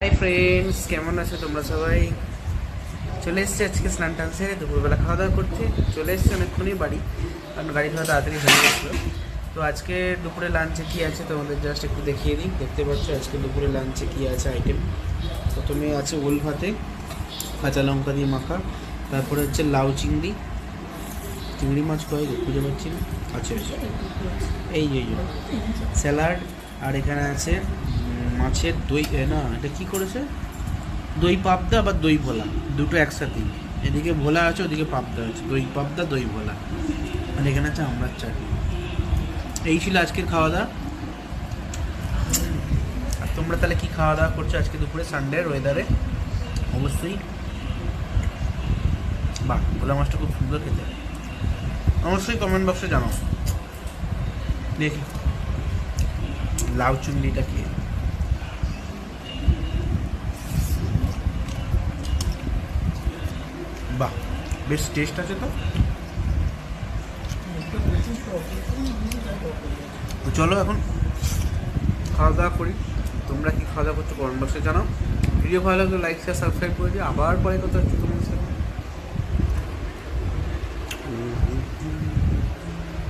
Hi friends, কেমন আছো তোমরা সবাই? চলে এসছি আজকে স্নান টান সেরে দুপুরবেলা খাওয়া দাওয়া করতে চলে এসছি অনেকক্ষণই বাড়ি, কারণ গাড়ি ধোয়া তাড়াতাড়ি হয়ে গেছিলো। তো আজকে দুপুরে লাঞ্চে কী আছে তোমাদের জাস্ট একটু দেখিয়ে দিই। দেখতে পাচ্ছ আজকে দুপুরে লাঞ্চে কী আছে আইটেম। প্রথমে আছে ওল ভাতে কাঁচা লঙ্কা দিয়ে মাখা, তারপরে হচ্ছে লাউ চিংড়ি, চিংড়ি মাছ কয় খুঁজে পাচ্ছি না, আছে এই যে স্যালাড, আর এখানে আছে মাছের দই, না এটা কী করেছে, দই পাবদা বা দই ভোলা, দুটো একসাথেই। এদিকে ভোলা আছে, ওদিকে পাবদা আছে, দই পাবদা দই ভোলা, আর এখানে আছে আমড়ার চাটনি। এই ছিল আজকের খাওয়া দাওয়া। আর তোমরা তাহলে কী খাওয়া দাওয়া করছো আজকে দুপুরে সানডের ওয়েদারে? অবশ্যই বাহ, ভোলা মাছটা খুব সুন্দর খেতে, অবশ্যই কমেন্ট বক্সে জানাও। দেখি লাউ চিংড়িটা খেয়ে, বাহ বেশ টেস্ট আছে তো। চলো এখন খাওয়া দাওয়া করি। তোমরা কি খাওয়া দাওয়া করছো কমেন্ট বক্সে জানাও। ভিডিও ভালো লাগলে লাইক শেয়ার সাবস্ক্রাইব করে দিও। আবার পরে কথা হচ্ছে তোমার সাথে।